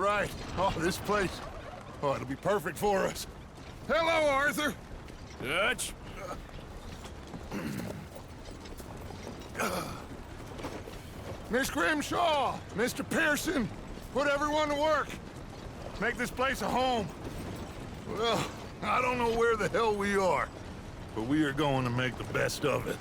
right. Oh, this place. Oh, it'll be perfect for us. Hello, Arthur. Dutch? Miss Grimshaw, Mr. Pearson, put everyone to work. Make this place a home. Well, I don't know where the hell we are, but we are going to make the best of it.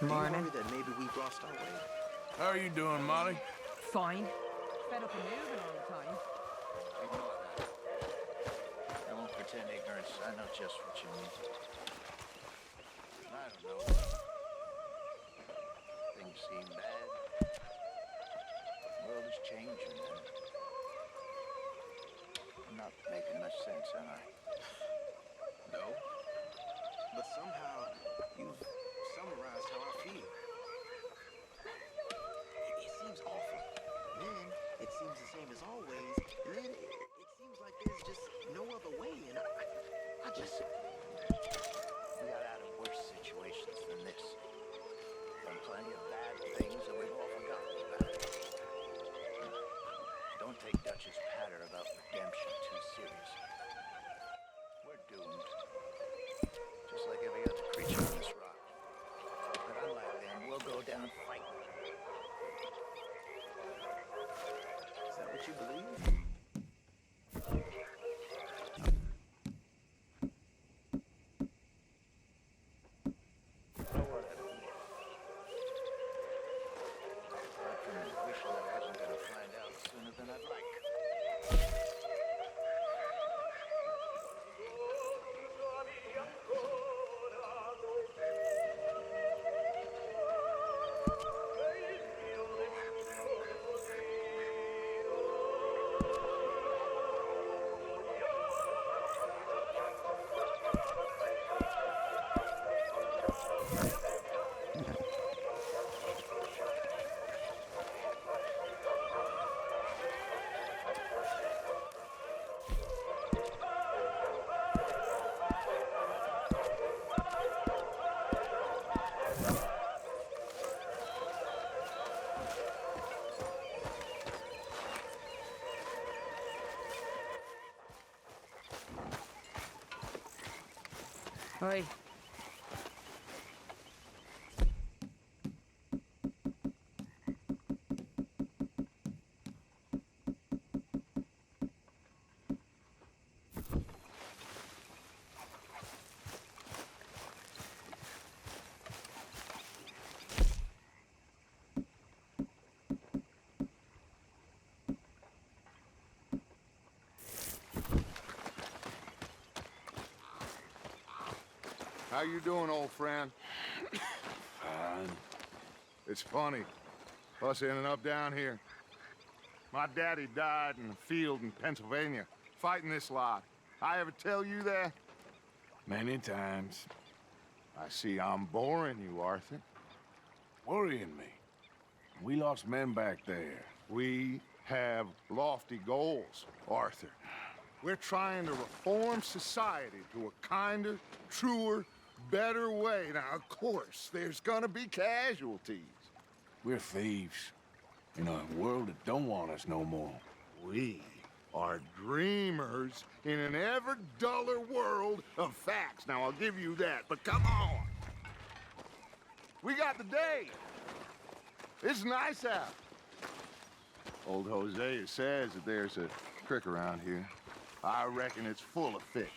Morning. That maybe we've lost our way. How are you doing, Molly? Fine. Fed up of moving all the time. Ignore that. I won't pretend ignorance. I know just what you mean. I don't know. Things seem bad. The world is changing. I'm not making much sense, am I? No. But somehow you've summarized how I feel. It seems awful. Then it seems the same as always. And then it seems like there's just no other way. And I just... We got out of worse situations than this. Done plenty of bad things that we've all forgotten about. Don't take Dutch's patter about redemption too seriously. We're doomed. Just like every other creature on this rock. But unlike them, we'll go down fighting. Is that what you believe? Or whatever. I can wish that I wasn't going to find out sooner than I'd like. Oi. How you doing, old friend? Fine. It's funny, us ending up down here. My daddy died in a field in Pennsylvania, fighting this lot. I ever tell you that? Many times. I see I'm boring you, Arthur. Worrying me. We lost men back there. We have lofty goals, Arthur. We're trying to reform society to a kinder, truer, better way. Now, of course, there's gonna be casualties. We're thieves. In a world that don't want us no more. We are dreamers in an ever duller world of facts. Now, I'll give you that, but come on. We got the day. It's nice out. Old Hosea says that there's a creek around here. I reckon it's full of fish.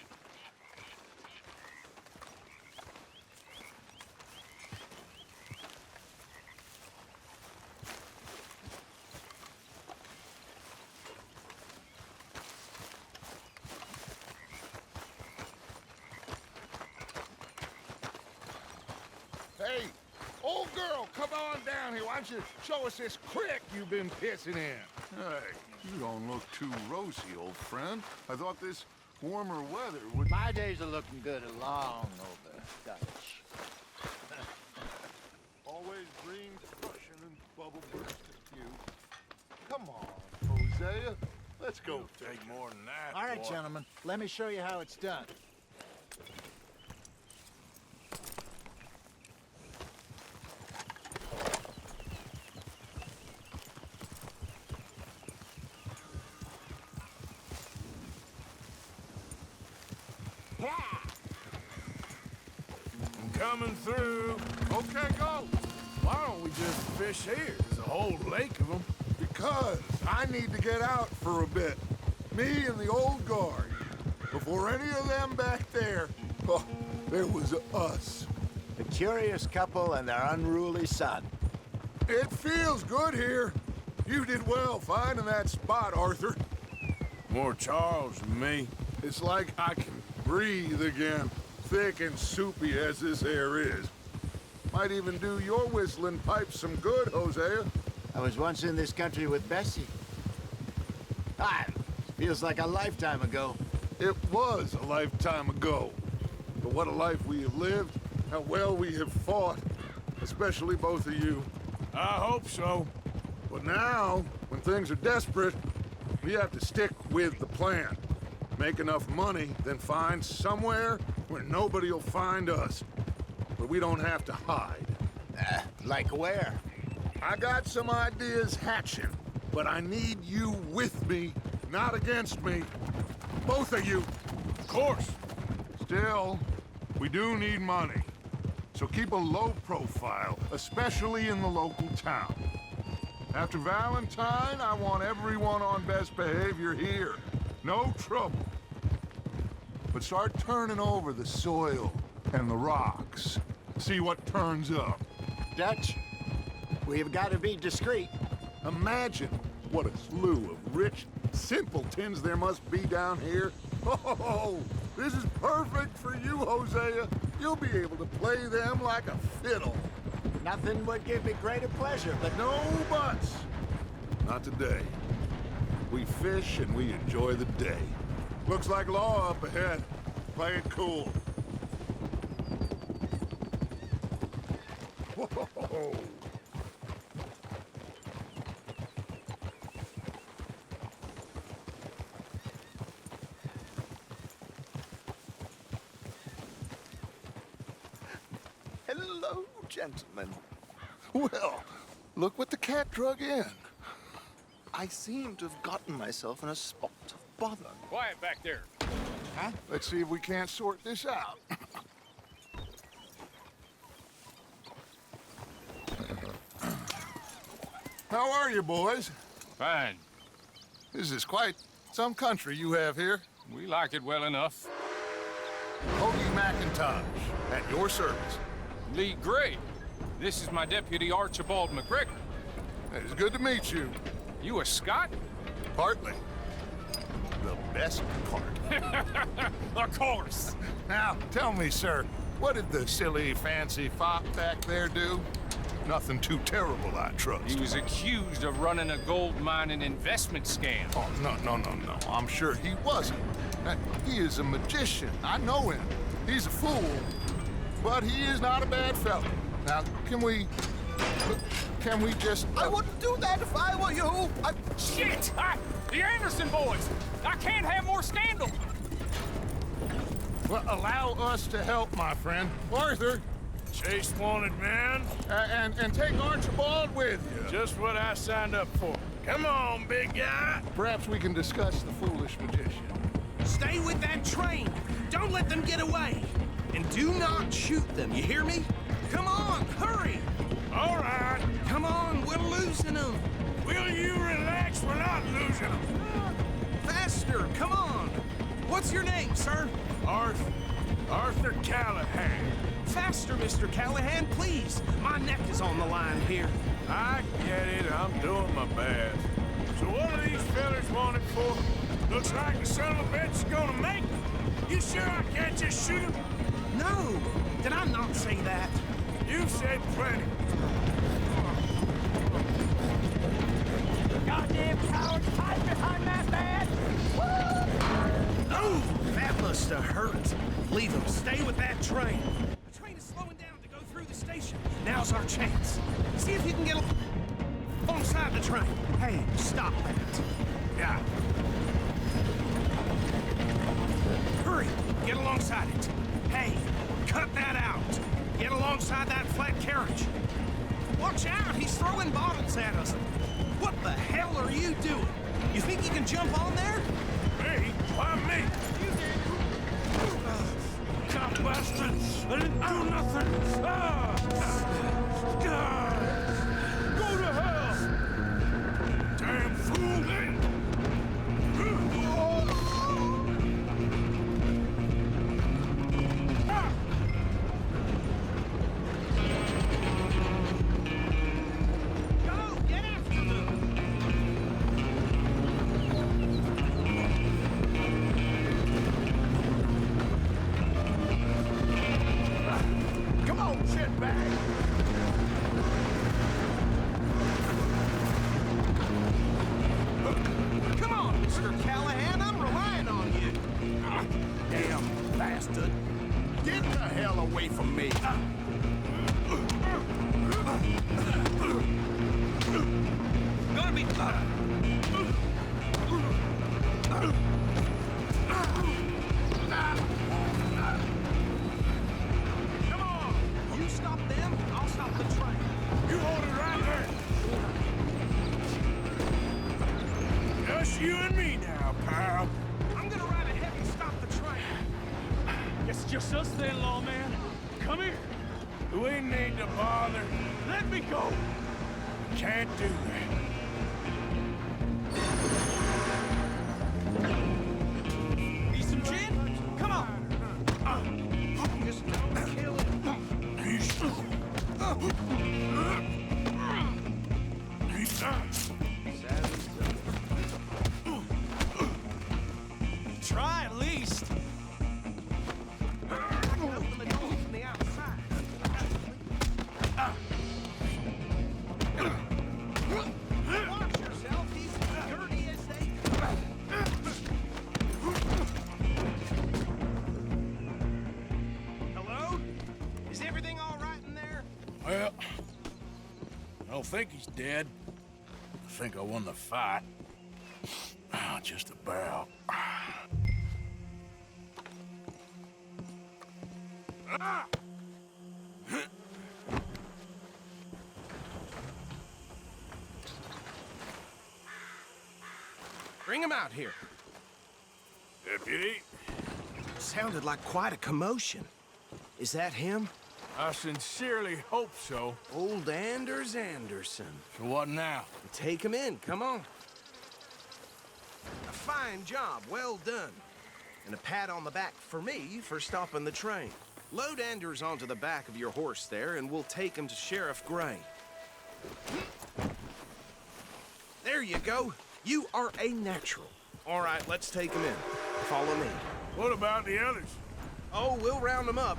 Hey, old girl, come on down here. Why don't you show us this creek you've been pissing in? Hey, you don't look too rosy, old friend. I thought this warmer weather would... My days are looking good along over Dutch. Always dreamed of crushing and bubble burst a few. Come on, Hosea. Let's go. Take more than that. All right, boy. gentlemen, let me show you how it's done. I'm coming through. Okay, go. Why don't we just fish here? There's a whole lake of them. Because I need to get out for a bit. Me and the old guard. Before any of them back there, oh, there was us. A curious couple and their unruly son. It feels good here. You did well finding that spot, Arthur. More Charles than me. It's like I can breathe again, thick and soupy as this air is. Might even do your whistling pipes some good, Hosea. I was once in this country with Bessie. Feels like a lifetime ago. It was a lifetime ago. But what a life we have lived, how well we have fought, especially both of you. I hope so. But now, when things are desperate, we have to stick with the plan. Make enough money, then find somewhere where nobody will find us. Where we don't have to hide. Like where? I got some ideas hatching, but I need you with me, not against me. Both of you. Of course. Still, we do need money. So keep a low profile, especially in the local town. After Valentine, I want everyone on best behavior here. No trouble. But start turning over the soil and the rocks. See what turns up. Dutch, we've got to be discreet. Imagine what a slew of rich simpletons there must be down here. Oh, this is perfect for you, Hosea. You'll be able to play them like a fiddle. Nothing would give me greater pleasure, but No buts. Not today. We fish and we enjoy the day. Looks like law up ahead. Play it cool. Whoa. Hello, gentlemen. Well, look what the cat drug in. I seem to have gotten myself in a spot of bother. Quiet back there. Let's see if we can't sort this out. How are you, boys? Fine. This is quite some country you have here. We like it well enough. Cody McIntosh, at your service. Lee Gray. This is my deputy Archibald McGregor. It's good to meet you. You a Scot? Partly. The best part. Of course. Now, tell me, sir, What did the silly, fancy fop back there do? Nothing too terrible, I trust. He was accused of running a gold mining investment scam. Oh, no. I'm sure he wasn't. He is a magician. I know him. He's a fool, but he is not a bad fellow. Now, can we just... I wouldn't do that if I were you. Shit! The Anderson boys! I can't have more scandal! Well, allow us to help, my friend. Arthur, Chase wanted man. and take Archibald with you. Just what I signed up for. Come on, big guy. Perhaps we can discuss the foolish magician. Stay with that train. Don't let them get away. And do not shoot them, you hear me? Come on, hurry. All right. Come on, we're losing them. Will you relax? We're not losing them. Faster, come on. What's your name, sir? Arthur Callahan. Faster, Mr. Callahan, please. My neck is on the line here. I get it. I'm doing my best. So what are these fellers wanted for? Looks like the son of a bitch is gonna make them. You sure I can't just shoot him? No, did I not say that? You've said plenty. Goddamn cowards, hide behind that man! Oh, that must have hurt. Leave them. Stay with that train. The train is slowing down to go through the station. Now's our chance. See if you can get alongside the train. Hey, stop that. Yeah. Hurry, get alongside it. Hey, cut that out. Get alongside that flat carriage. Watch out, he's throwing bottles at us. What the hell are you doing? You think you can jump on there? Me? Why me? God bastards! I didn't do nothing! God! Go to hell! Damn fool! Go, get after them! Come on, shitbag! Come on, Mr. Callahan, I'm relying on you. Damn bastard! Get the hell away from me! Gonna be... Come on! You stop them, I'll stop the train. You hold it right there! Just you and me now, pal. I'm gonna ride ahead and stop the train. Guess it's just us then, lawman. Come here. We need to bother. Let me go. Can't do that. Need some gin? Come on. Just don't kill him. Try at least. Open the door from the outside. Watch yourself. He's as dirty as they come. Hello? Is everything all right in there? Well, I don't think he's dead. I think I won the fight. Just about. Bring him out here. Deputy, Sounded like quite a commotion. Is that him? I sincerely hope so. Old Anders Anderson. So what now? Take him in, come on. A fine job, well done. And a pat on the back for me for stopping the train. Load Anders onto the back of your horse there, and we'll take him to Sheriff Gray. There you go. You are a natural. All right, let's take him in. Follow me. What about the others? Oh, we'll round them up.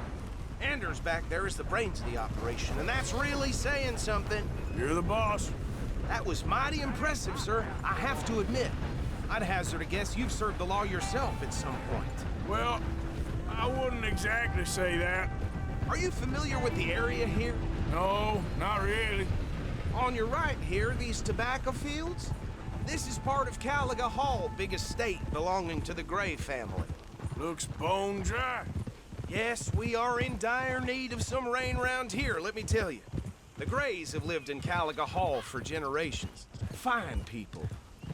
Anders back there is the brains of the operation, and that's really saying something. You're the boss. That was mighty impressive, sir. I have to admit. I'd hazard a guess you've served the law yourself at some point. Well, I wouldn't exactly say that. Are you familiar with the area here? No, not really. On your right here, these tobacco fields? This is part of Caliga Hall, big estate belonging to the Gray family. Looks bone dry. Yes, we are in dire need of some rain round here, let me tell you. The Grays have lived in Caliga Hall for generations. Fine people.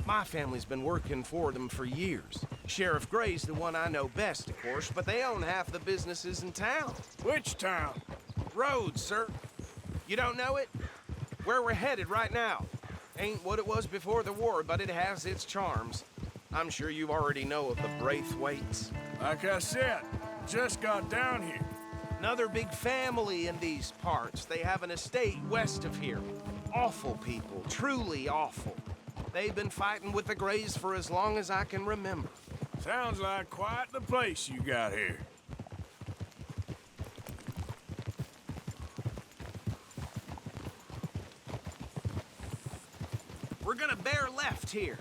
My family's been working for them for years. Sheriff Gray's the one I know best, of course, but they own half the businesses in town. Which town? Rhodes, sir. You don't know it? Where we're headed right now. Ain't what it was before the war, but it has its charms. I'm sure you already know of the Braithwaites. Like I said, just got down here. Another big family in these parts. They have an estate west of here. Awful people, truly awful. They've been fighting with the Grays for as long as I can remember. Sounds like quite the place you got here. We're gonna bear left here.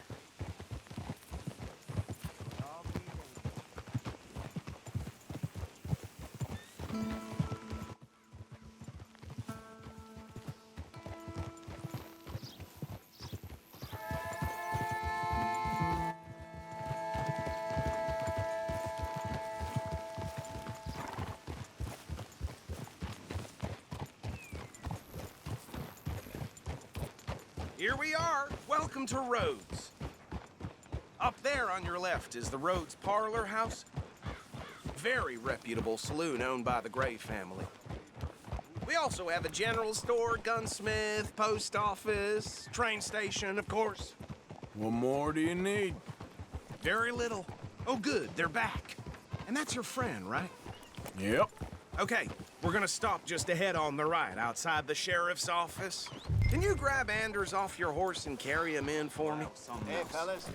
Here we are. Welcome to Rhodes. Up there on your left is the Rhodes Parlor House. Very reputable saloon owned by the Gray family. We also have a general store, gunsmith, post office, train station, of course. What more do you need? Very little. Oh, good, they're back. And that's your friend, right? Yep. Okay, we're gonna stop just ahead on the right, outside the sheriff's office. Can you grab Anders off your horse and carry him in for me? Hey, fellas.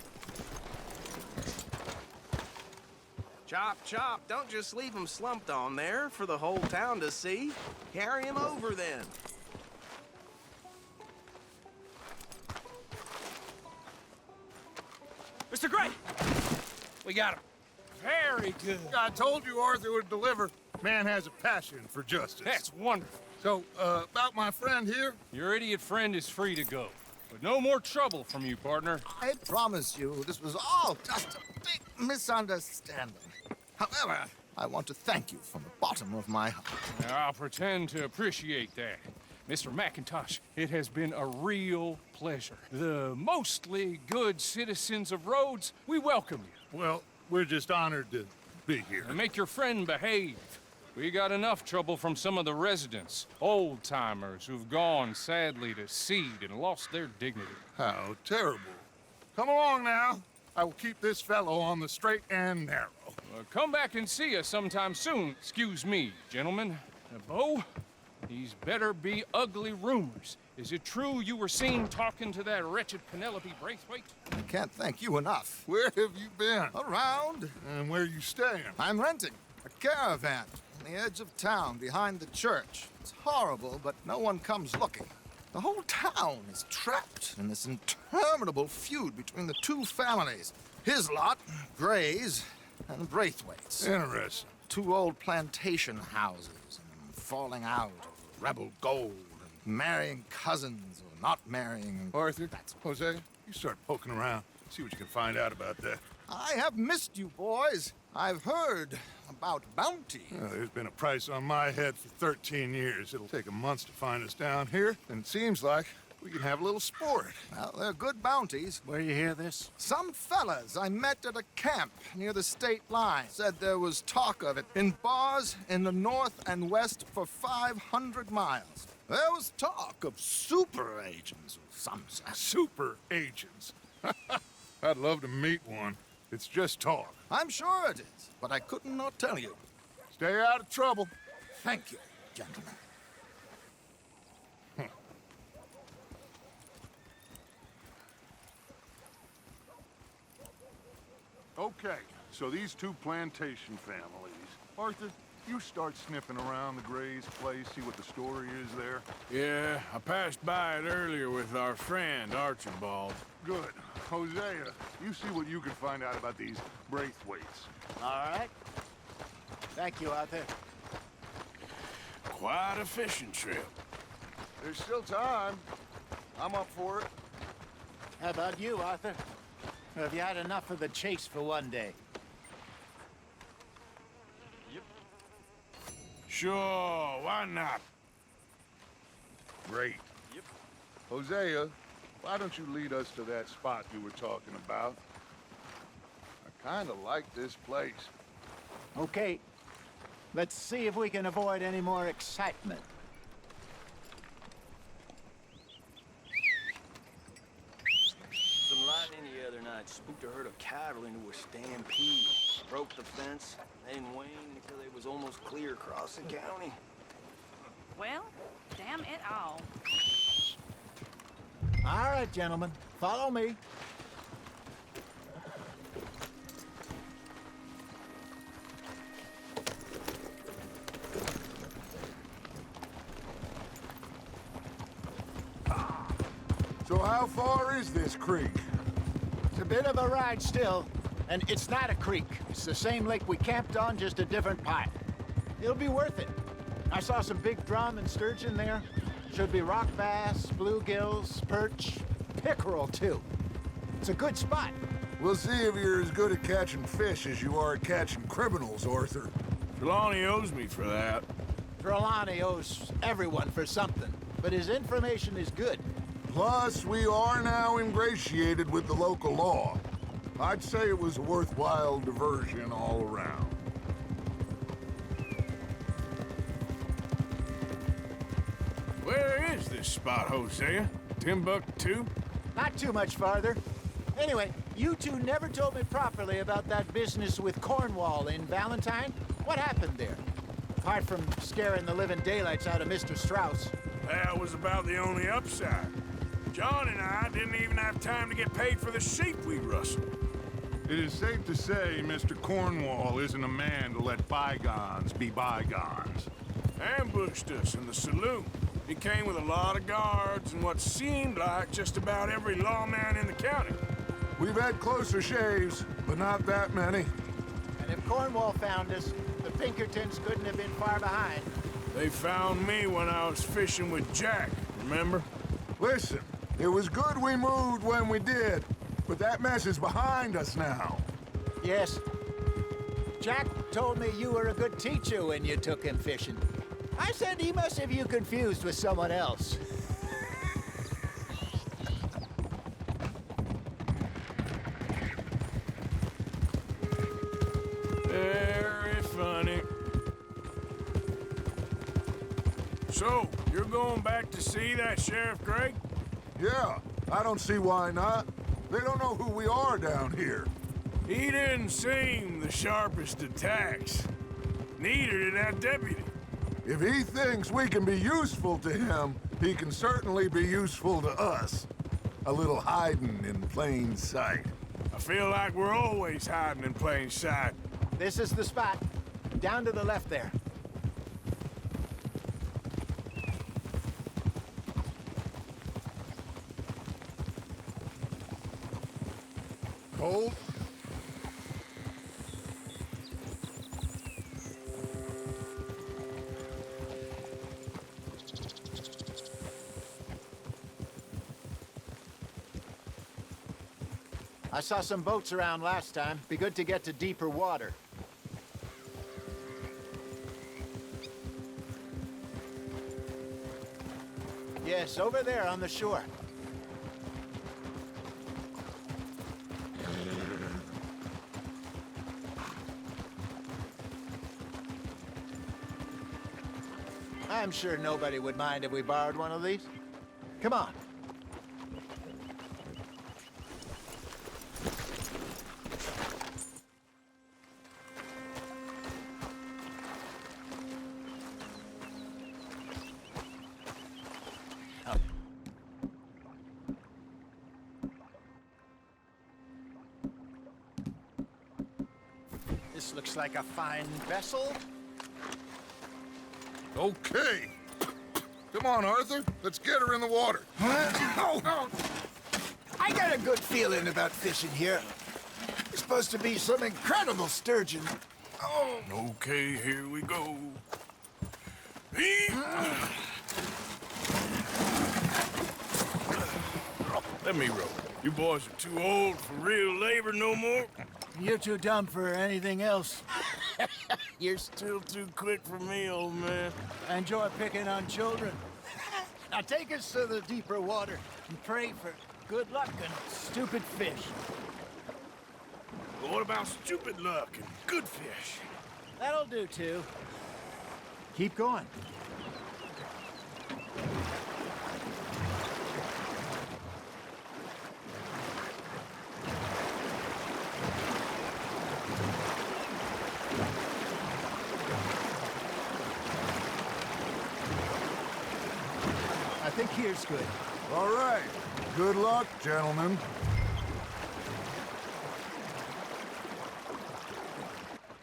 Chop, chop. Don't just leave him slumped on there for the whole town to see. Carry him over, then. Mr. Gray! We got him. Very good. I told you Arthur would deliver. Man has a passion for justice. That's wonderful. So, about my friend here? Your idiot friend is free to go. But no more trouble from you, partner. I promise you, this was all just a big misunderstanding. However, I want to thank you from the bottom of my heart. Now, I'll pretend to appreciate that. Mr. McIntosh, it has been a real pleasure. The mostly good citizens of Rhodes, we welcome you. Well, we're just honored to be here. And make your friend behave. We got enough trouble from some of the residents, old-timers who've gone, sadly, to seed and lost their dignity. How terrible. Come along now. I will keep this fellow on the straight and narrow. Come back and see us sometime soon. Excuse me, gentlemen. Bo, these better be ugly rumors. Is it true you were seen talking to that wretched Penelope Braithwaite? I can't thank you enough. Where have you been? Around, And where you staying? I'm renting a caravan on the edge of town behind the church. It's horrible, but no one comes looking. The whole town is trapped in this interminable feud between the two families. His lot, Gray's, and the Braithwaites. Interesting. Two old plantation houses, and falling out over rebel gold, and marrying cousins or not marrying. Arthur, Jose, you start poking around. See what you can find out about that. I have missed you, boys. I've heard about bounty. There's been a price on my head for 13 years. It'll take a month to find us down here, and it seems like we can have a little sport. Well, they're good bounties. Where you hear this? Some fellas I met at a camp near the state line said there was talk of it in bars in the north and west for 500 miles. There was talk of super agents of some sort. Super agents. I'd love to meet one. It's just talk. I'm sure it is, but I couldn't not tell you. Stay out of trouble. Thank you, gentlemen. Okay, so these two plantation families. Arthur, you start sniffing around the Gray's place, see what the story is there? Yeah, I passed by it earlier with our friend, Archibald. Good. Hosea, you see what you can find out about these Braithwaites. All right. Thank you, Arthur. Quite a fishing trip. There's still time. I'm up for it. How about you, Arthur? Or have you had enough of the chase for one day? Sure, why not? Great. Yep. Hosea, why don't you lead us to that spot you were talking about? I kind of like this place. Okay. Let's see if we can avoid any more excitement. Some lightning the other night spooked a herd of cattle into a stampede. Broke the fence, then waned until they was almost clear across the county. Well, damn it all. All right, gentlemen. Follow me. So how far is this creek? It's a bit of a ride still, and it's not a creek. It's the same lake we camped on, just a different part. It'll be worth it. I saw some big drum and sturgeon there. Should be rock bass, bluegills, perch, pickerel too. It's a good spot. We'll see if you're as good at catching fish as you are at catching criminals, Arthur. Trelawney owes me for that. Trelawney owes everyone for something, but his information is good. Plus, we are now ingratiated with the local law. I'd say it was a worthwhile diversion all around. Where is this spot, Hosea? Timbuktu? Not too much farther. Anyway, you two never told me properly about that business with Cornwall in Valentine. What happened there? Apart from scaring the living daylights out of Mr. Strauss. That was about the only upside. John and I didn't even have time to get paid for the sheep we rustled. It is safe to say Mr. Cornwall isn't a man to let bygones be bygones. Ambushed us in the saloon. He came with a lot of guards and what seemed like just about every lawman in the county. We've had closer shaves, but not that many. And if Cornwall found us, the Pinkertons couldn't have been far behind. They found me when I was fishing with Jack, remember? Listen, it was good we moved when we did, but that mess is behind us now. Yes. Jack told me you were a good teacher when you took him fishing. I said he must have you confused with someone else. Very funny. So, you're going back to see that Sheriff Gray? Yeah, I don't see why not. They don't know who we are down here. He didn't seem the sharpest of tacks. Neither did that deputy. If he thinks we can be useful to him, he can certainly be useful to us. A little hiding in plain sight. I feel like we're always hiding in plain sight. This is the spot. Down to the left there. Cold? I saw some boats around last time. Be good to get to deeper water. Yes, over there on the shore. I'm sure nobody would mind if we borrowed one of these. Come on. This looks like a fine vessel. Okay. Come on, Arthur. Let's get her in the water. Oh, I got a good feeling about fishing here. It's supposed to be some incredible sturgeon. Oh. Okay, here we go. Let me row. You boys are too old for real labor no more. You're too dumb for anything else. You're still too quick for me, old man. I enjoy picking on children. Now take us to the deeper water and pray for good luck and stupid fish. But what about stupid luck and good fish? That'll do, too. Keep going. I think here's good. All right. Good luck, gentlemen.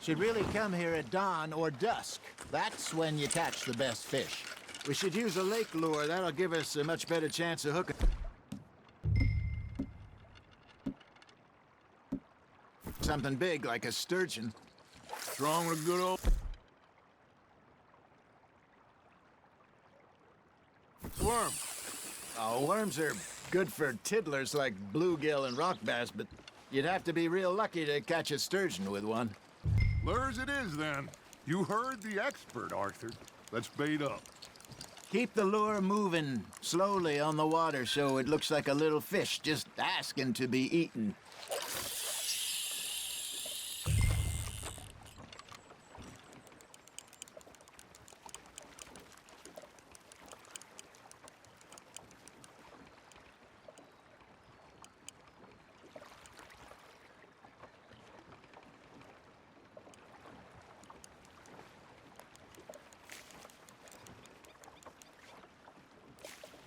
Should really come here at dawn or dusk. That's when you catch the best fish. We should use a lake lure. That'll give us a much better chance of hooking. Something big like a sturgeon. Strong with a good old... worm. Oh, worms are good for tiddlers like bluegill and rock bass, but you'd have to be real lucky to catch a sturgeon with one. Lures it is, then. You heard the expert, Arthur. Let's bait up. Keep the lure moving slowly on the water so it looks like a little fish just asking to be eaten.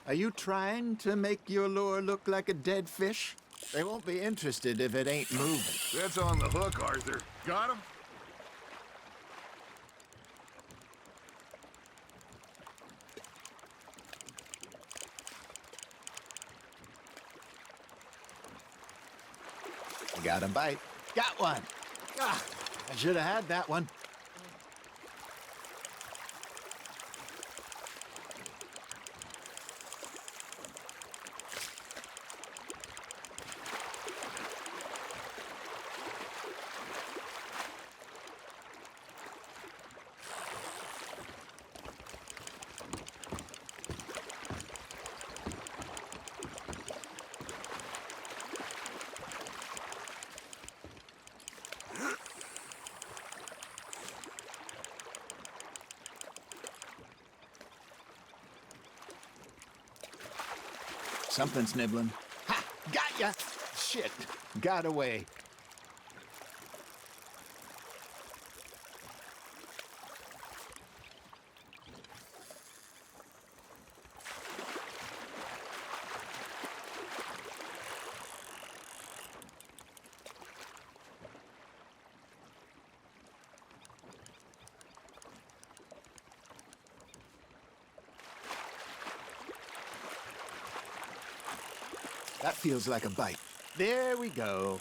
Are you trying to make your lure look like a dead fish? They won't be interested if it ain't moving. That's on the hook, Arthur. Got him? Got a bite. Got one. Ah, I should have had that one. Something's nibbling. Ha! Got ya! Shit. Got away. That feels like a bite. There we go.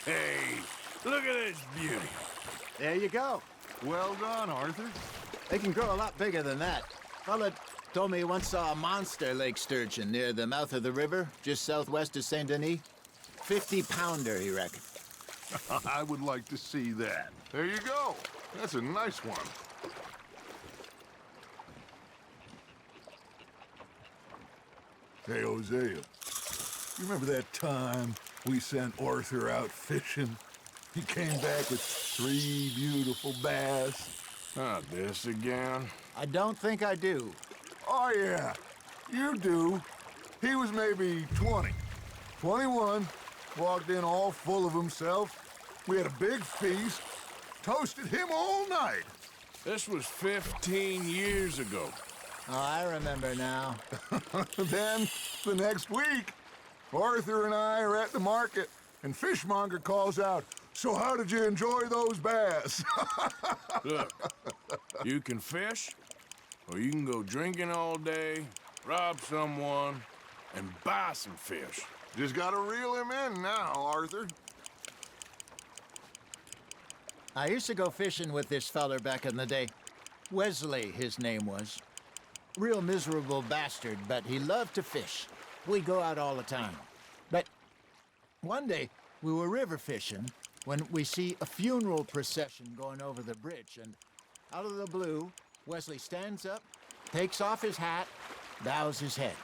Hey, look at this beauty. There you go. Well done, Arthur. They can grow a lot bigger than that. Fella told me he once saw a monster lake sturgeon near the mouth of the river, just southwest of Saint Denis. 50-pounder, he reckoned. I would like to see that. There you go. That's a nice one. Hey, Hosea. You remember that time we sent Arthur out fishing? He came back with 3 beautiful bass. Not this again. I don't think I do. Oh, yeah. You do. He was maybe 20. 21. Walked in all full of himself. We had a big feast. Toasted him all night. This was 15 years ago. Oh, I remember now. Then, the next week, Arthur and I are at the market, and Fishmonger calls out, "So how did you enjoy those bass?" Look, you can fish, or you can go drinking all day, rob someone, and buy some fish. Just gotta reel him in now, Arthur. I used to go fishing with this feller back in the day. Wesley, his name was. Real miserable bastard, but he loved to fish. We'd go out all the time. But one day, we were river fishing when we see a funeral procession going over the bridge, and out of the blue, Wesley stands up, takes off his hat, bows his head.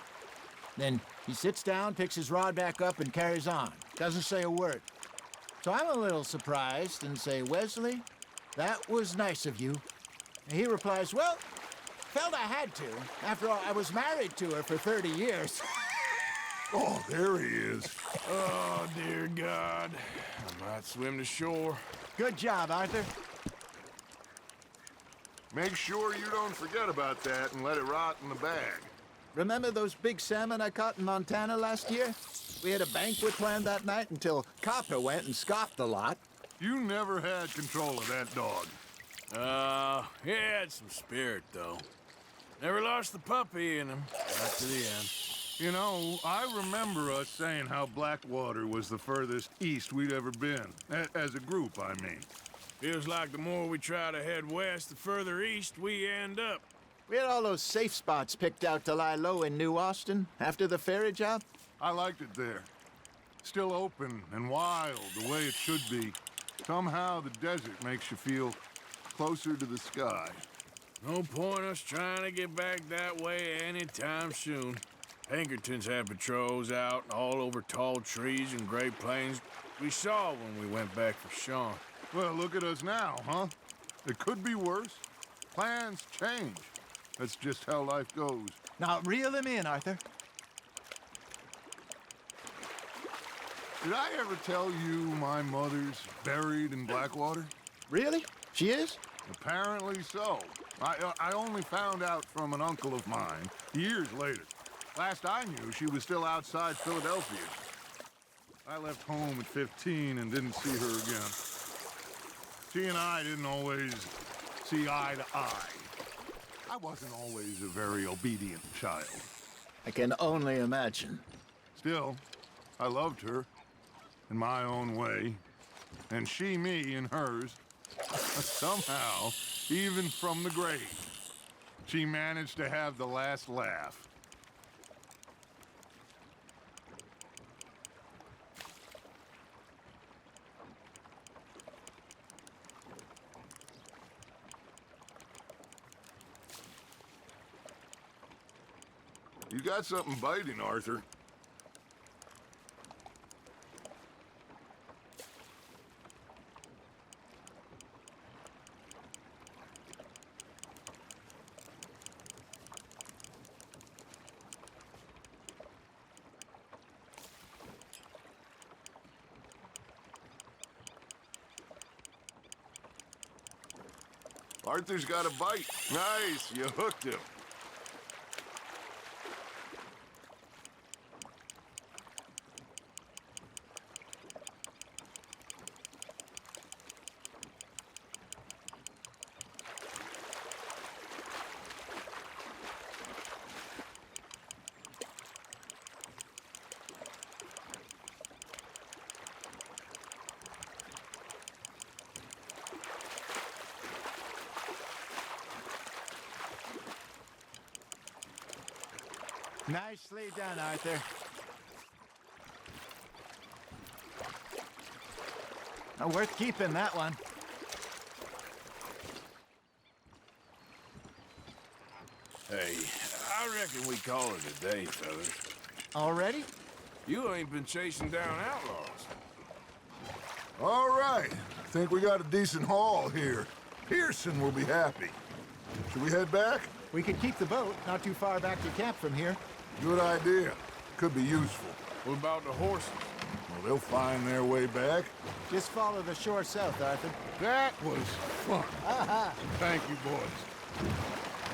Then he sits down, picks his rod back up, and carries on. Doesn't say a word. So I'm a little surprised and say, "Wesley, that was nice of you." And he replies, "Well, felt I had to. After all, I was married to her for 30 years. Oh, there he is. Oh, dear God. I might swim to shore. Good job, Arthur. Make sure you don't forget about that and let it rot in the bag. Remember those big salmon I caught in Montana last year? We had a banquet planned that night until Copper went and scoffed the lot. You never had control of that dog. He had some spirit, though. Never lost the puppy in him. Not to the end. You know, I remember us saying how Blackwater was the furthest east we'd ever been. As a group, I mean. Feels like the more we try to head west, the further east we end up. We had all those safe spots picked out to lie low in New Austin after the ferry job. I liked it there. Still open and wild, the way it should be. Somehow the desert makes you feel closer to the sky. No point us trying to get back that way anytime soon. Pinkertons had patrols out all over tall trees and Great Plains. We saw when we went back for Sean. Well, look at us now, huh? It could be worse. Plans change. That's just how life goes. Now, reel him in, Arthur. Did I ever tell you my mother's buried in Blackwater? Really? She is? Apparently so. I only found out from an uncle of mine years later. Last I knew, she was still outside Philadelphia. I left home at 15 and didn't see her again. She and I didn't always see eye to eye. I wasn't always a very obedient child. I can only imagine. Still, I loved her in my own way, and she me in hers. Somehow, even from the grave, she managed to have the last laugh. You got something biting, Arthur. Arthur's got a bite. Nice, you hooked him. Nicely done, Arthur. Worth keeping, that one. Hey, I reckon we call it a day, fellas. Already? You ain't been chasing down outlaws. All right. Think we got a decent haul here. Pearson will be happy. Should we head back? We could keep the boat not too far back to camp from here. Good idea. Could be useful. What about the horses? Well, they'll find their way back. Just follow the shore south, Arthur. That was fun. Thank you, boys.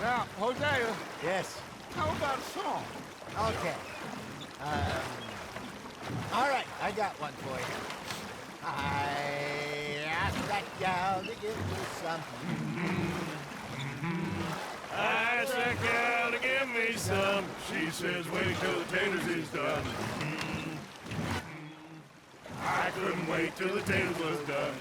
Now, Hosea, Yes. how about a song? Okay. All right, I got one for you. I asked that gal to give me some. I asked that gal to give me some. She says, wait till the taters is done. I couldn't wait till the taters was done.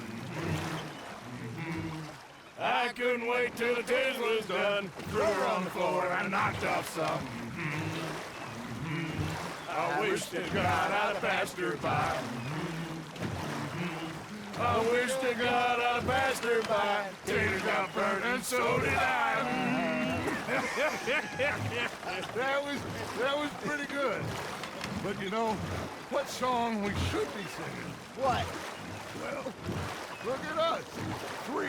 I couldn't wait till the taters was done. Threw her on the floor and knocked off some. I wish to God I'd passed her by. I wish to God I'd passed her by. Taters got burnt and so did I. That was pretty good. But you know, what song we should be singing? What? Well, look at us. 3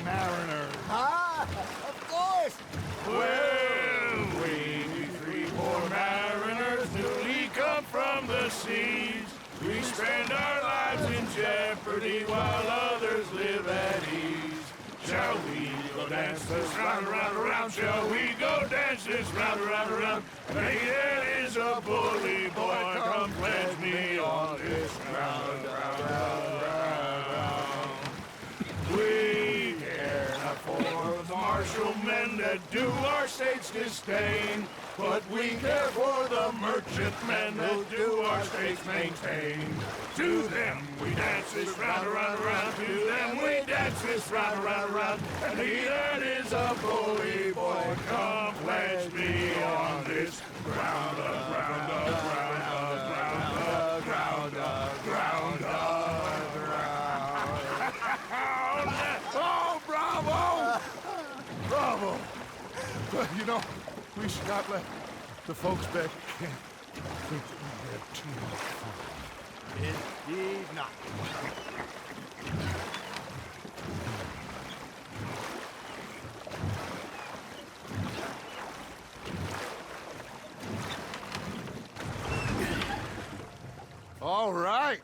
mariners. Ah, of course. Well, we 3 poor mariners newly come from the seas. We spend our lives in jeopardy while others live at ease. Shall we go dance this round, around, around? Shall we go dance this round, around, around? There is a bully boy, come pledge me on this ground, round, round, round. We care not for the martial men that do our state's disdain, but we care for the merchantmen that do our states maintain. To them we dance this round, around, around. To them we dance this round, around, around. And he that is a bully boy, come pledge me on this ground, ground, ground, ground, ground, ground, ground. Oh, bravo! Bravo! Well, you know, we should not let the folks back at camp think that we had too much fun. Indeed not. All right.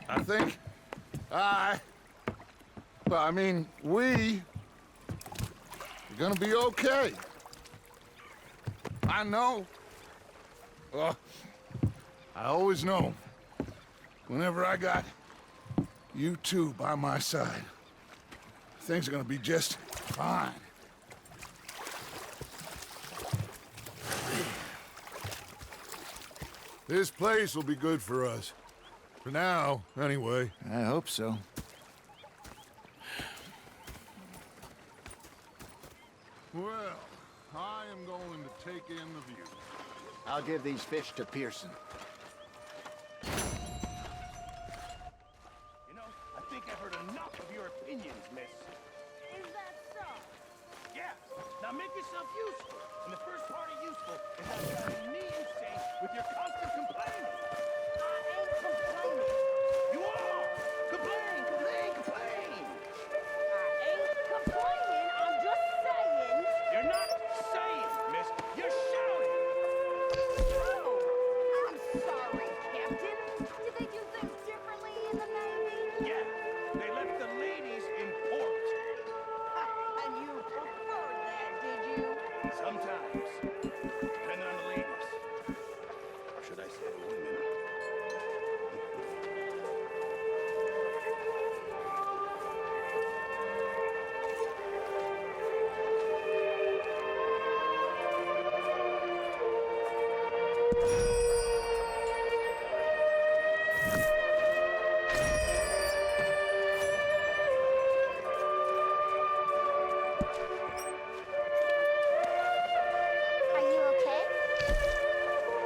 I think we are gonna be okay. I know. I always know. Whenever I got you two by my side, things are gonna be just fine. This place will be good for us. For now, anyway. I hope so. Well, I am going to take in the view. I'll give these fish to Pearson. You know, I think I've heard enough of your opinions, miss. Is that so? Yeah. Now make yourself useful. And the first part of useful is not driving me insane with your constant complaining. I ain't complaining. You are! Complain, complain, complain! I ain't complaining. I'm just saying. You're not saying, miss. You're shouting! Oh, I'm sorry, Captain. Did they do things differently in the Navy? Yeah, they left the ladies in port. And you preferred that, did you? Sometimes. Depending on the ladies. Or should I say the women?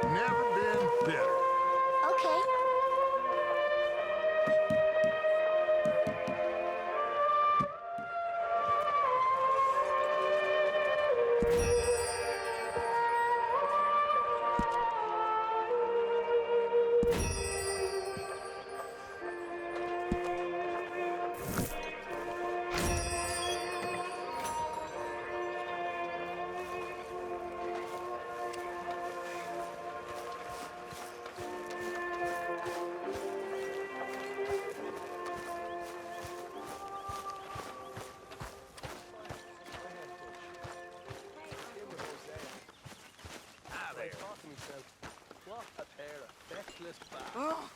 Never been better. Okay. Oh,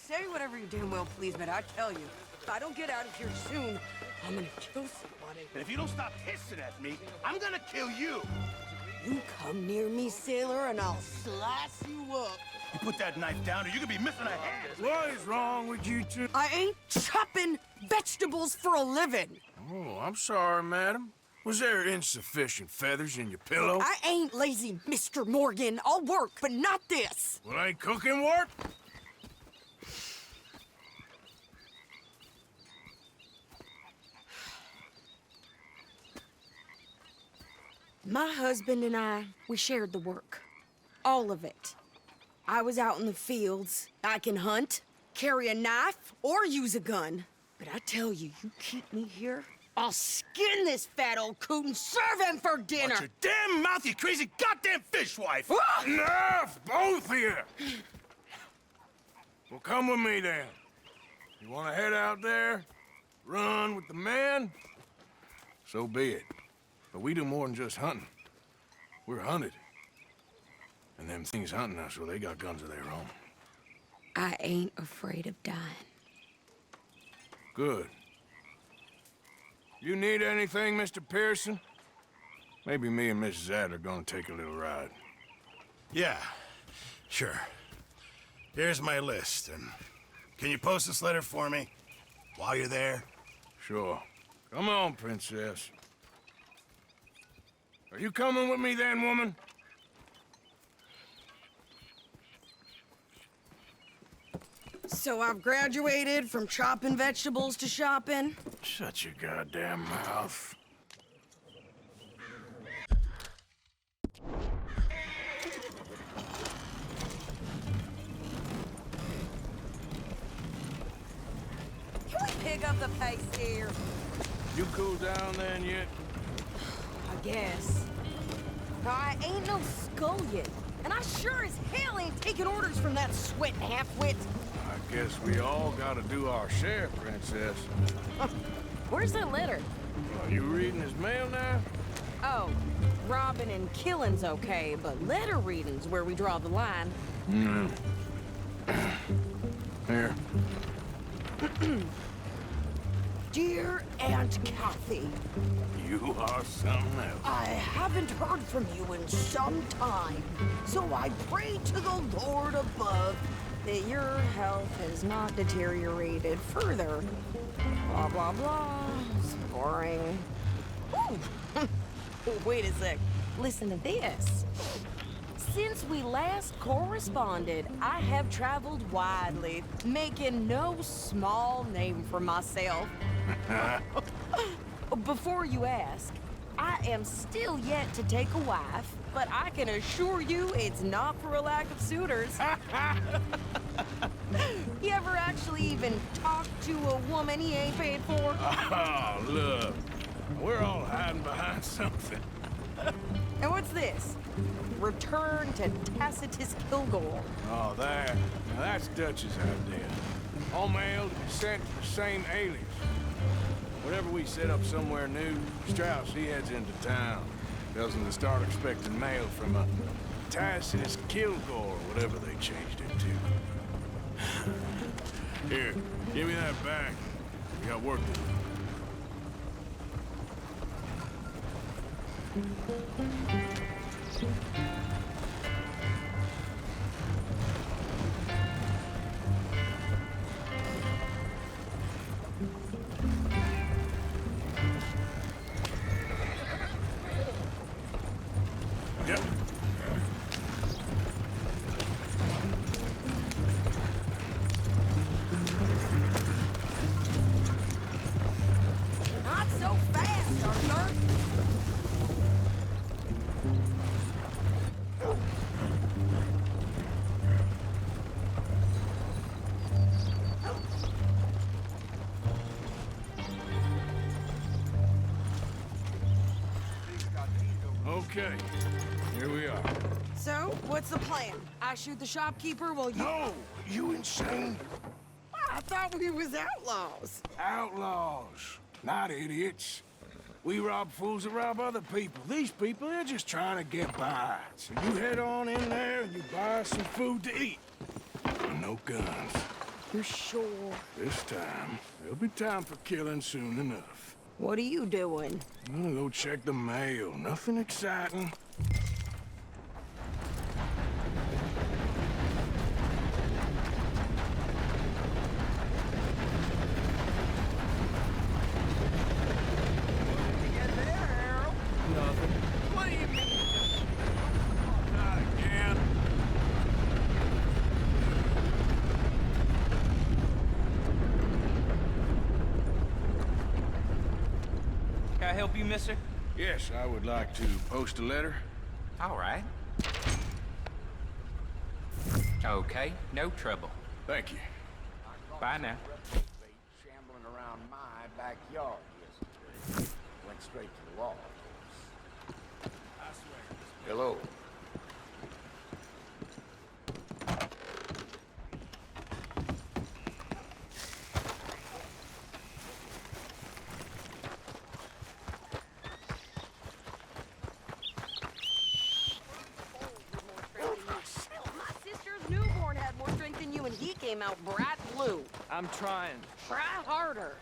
say whatever you damn well please, but I tell you, if I don't get out of here soon, I'm gonna kill somebody. And if you don't stop hissing at me, I'm gonna kill you. You come near me, sailor, and I'll slice you up. You put that knife down or you could be missing a hand. What is wrong with you two? I ain't chopping vegetables for a living. Oh, I'm sorry, madam. Was there insufficient feathers in your pillow? I ain't lazy, Mr. Morgan. I'll work, but not this. Well, ain't cooking work? My husband and I, we shared the work. All of it. I was out in the fields. I can hunt, carry a knife, or use a gun. But I tell you, you keep me here, I'll skin this fat old coot and serve him for dinner. Watch your damn mouth, you crazy goddamn fishwife! Enough, both of you! Well, come with me then. You want to head out there, run with the men? So be it. But we do more than just hunting. We're hunted. And them things hunting us, well, they got guns of their own. I ain't afraid of dying. Good. You need anything, Mr. Pearson? Maybe me and Mrs. Adler are gonna take a little ride. Yeah, sure. Here's my list, and can you post this letter for me while you're there? Sure. Come on, princess. Are you coming with me then, woman? So I've graduated from chopping vegetables to shopping. Shut your goddamn mouth. Can we pick up the pace here? You cool down then yet? I guess. I ain't no scullion, and I sure as hell ain't taking orders from that sweating half-wit. I guess we all gotta do our share, princess. Where's that letter? Are you reading his mail now? Oh, robbing and killing's okay, but letter reading's where we draw the line. Here. Dear Aunt Kathy, You are something else. I haven't heard from you in some time, so I pray to the Lord above that your health has not deteriorated further. Blah, blah, blah. It's boring. Ooh. Wait a sec. Listen to this. Since we last corresponded, I have traveled widely, making no small name for myself. Before you ask, I am still yet to take a wife, but I can assure you it's not for a lack of suitors. You ever actually even talked to a woman he ain't paid for? Oh, look. We're all hiding behind something. And what's this? Return to Tacitus Kilgore. Oh, there. Now that's Dutch's idea. All mail to be sent to the same alias. Whenever we set up somewhere new, Strauss, he heads into town. Tells them to start expecting mail from a Tacitus Kilgore, whatever they changed it to. Here, give me that back. We got work to do. Yep. Okay, here we are. So, what's the plan? I shoot the shopkeeper while you... No! You insane? I thought we was outlaws. Outlaws, not idiots. We rob fools that rob other people. These people, they're just trying to get by. So you head on in there and you buy some food to eat. And no guns. You're sure? This time, there'll be time for killing soon enough. What are you doing? I'm gonna go check the mail. Nothing exciting. Can I help you, mister? Yes, I would like to post a letter. All right. Okay, no trouble. Thank you. Bye now. Shambling around my backyard yesterday. Went straight to the wall. Hello. He came out bright blue. I'm trying. Try harder.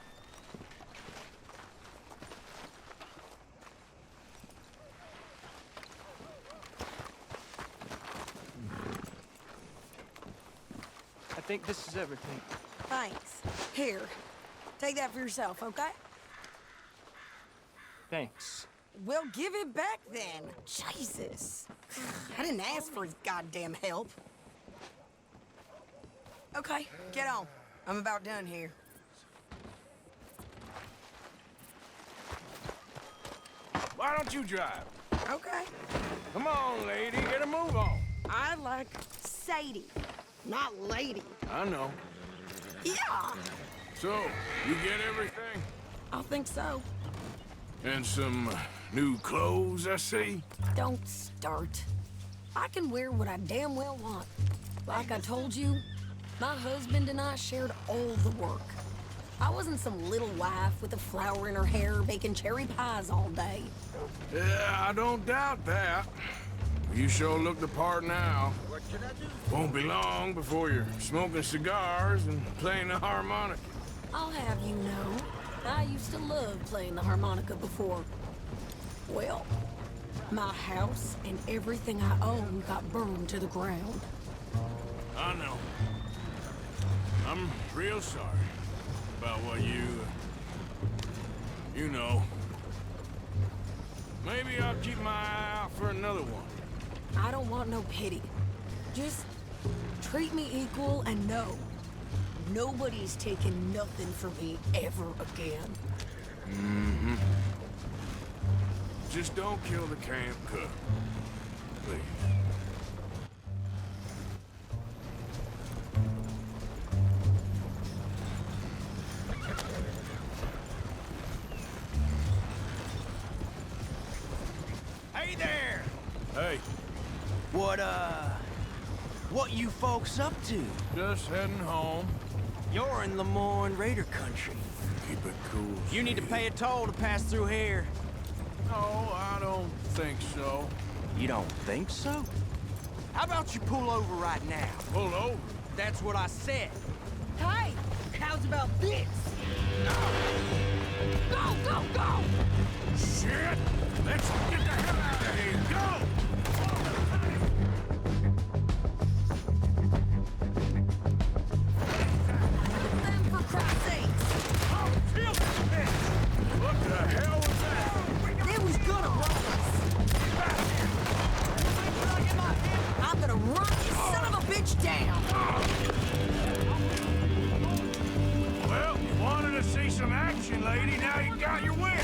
I think this is everything. Thanks. Here, take that for yourself, okay? Thanks. Well, give it back then. Jesus. I didn't ask for his goddamn help. Okay, get on. I'm about done here. Why don't you drive? Okay. Come on, lady, get a move on. I like Sadie, not lady. I know. Yeah, So, you get everything? I think so. And some new clothes, I see? Don't start. I can wear what I damn well want. Like I told you, my husband and I shared all the work. I wasn't some little wife with a flower in her hair baking cherry pies all day. Yeah, I don't doubt that. You sure look the part now. What should I do? Won't be long before you're smoking cigars and playing the harmonica. I'll have you know, I used to love playing the harmonica before. Well, my house and everything I own got burned to the ground. I know. I'm real sorry about what you know. Maybe I'll keep my eye out for another one. I don't want no pity. Just treat me equal and know nobody's taking nothing from me ever again. Mm-hmm. Just don't kill the camp cook. Please. Hey there! Hey, What you folks up to? just heading home. You're in Lemoyne Raider country. Keep it cool. You need to pay a toll to pass through here. No, I don't think so. You don't think so? How about you pull over right now? Pull over. That's what I said. Hey, how's about this? Go, go, go! Shit! Let's get the hell out of here. Go! Them for Christ's sakes! Oh, kill this bitch! What the hell was that? They was gonna run us. I'm gonna run this son of a bitch down. Well, you wanted to see some action, lady. Now you got your wish.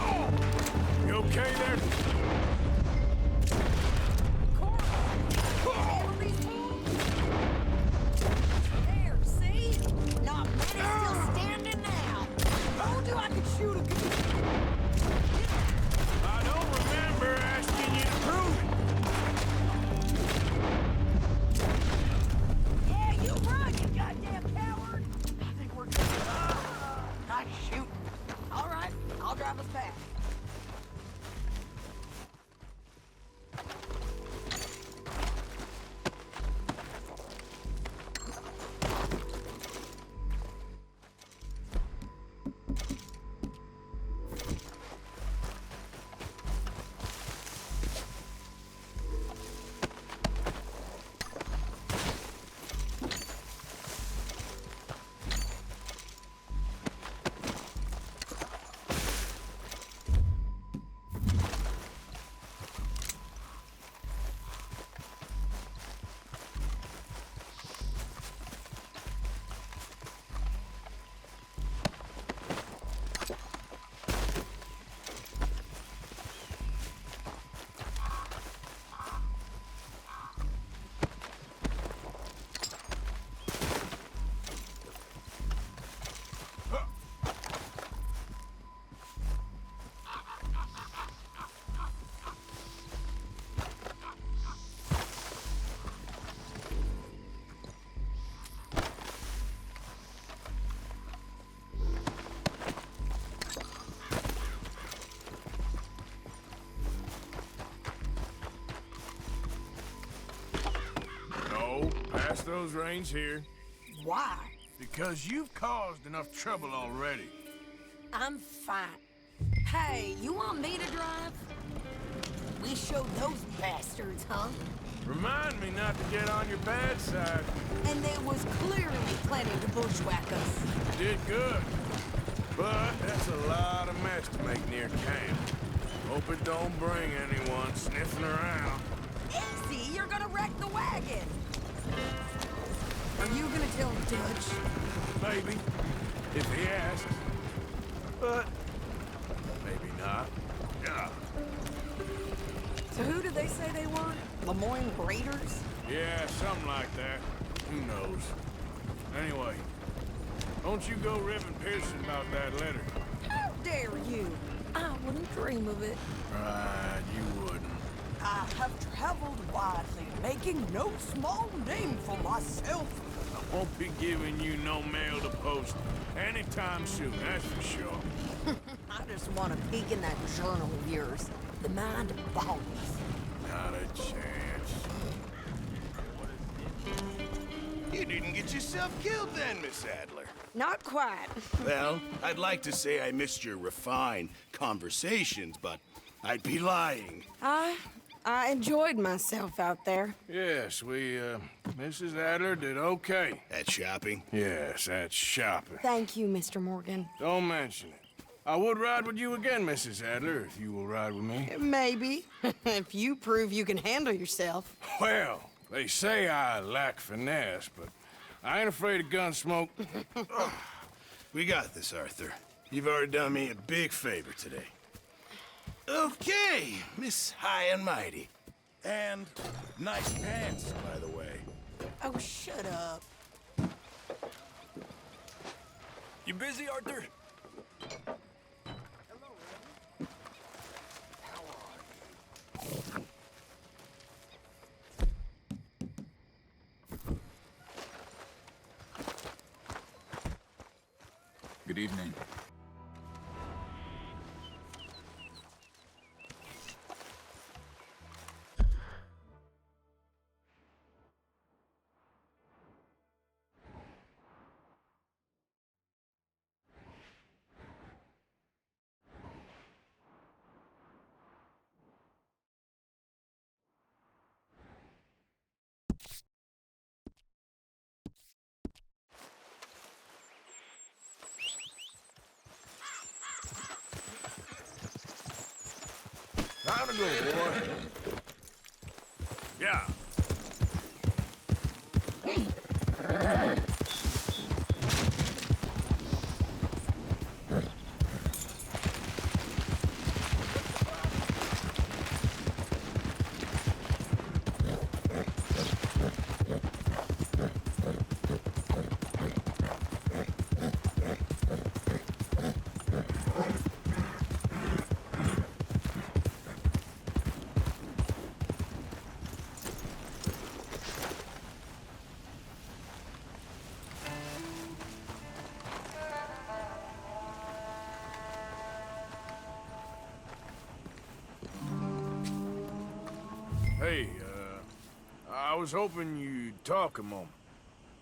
Oh! You okay there? There, see? Not many still standing now. Told you I could shoot a good those reins here. Why? Because you've caused enough trouble already. I'm fine. Hey, you want me to drive? We showed those bastards, huh? Remind me not to get on your bad side. And they was clearly planning to bushwhack us. You did good. But that's a lot of mess to make near camp. Hope it don't bring anyone sniffing around. Easy, you're gonna wreck the wagon. Are you gonna tell Dutch? Maybe, if he asks. But maybe not. Yeah. So who did they say they were? Lemoyne Raiders? Yeah, something like that. Who knows? Anyway, don't you go ribbing Pearson about that letter. How dare you? I wouldn't dream of it. Right, you wouldn't. I have traveled widely, making no small name for myself. I won't be giving you no mail to post anytime soon, that's for sure. I just want to peek in that journal of yours. The mind boggles. Not a chance. You didn't get yourself killed then, Miss Adler. Not quite. Well, I'd like to say I missed your refined conversations, but I'd be lying. I enjoyed myself out there. Yes, Mrs. Adler did okay. At shopping? Yes, at shopping. Thank you, Mr. Morgan. Don't mention it. I would ride with you again, Mrs. Adler, if you will ride with me. Maybe. If you prove you can handle yourself. Well, they say I lack finesse, but I ain't afraid of gun smoke. We got this, Arthur. You've already done me a big favor today. Okay, Miss High and Mighty. And nice pants, by the way. Oh, shut up. You busy, Arthur? Good evening. Time to go, boy. Yeah. Hey, I was hoping you'd talk a moment.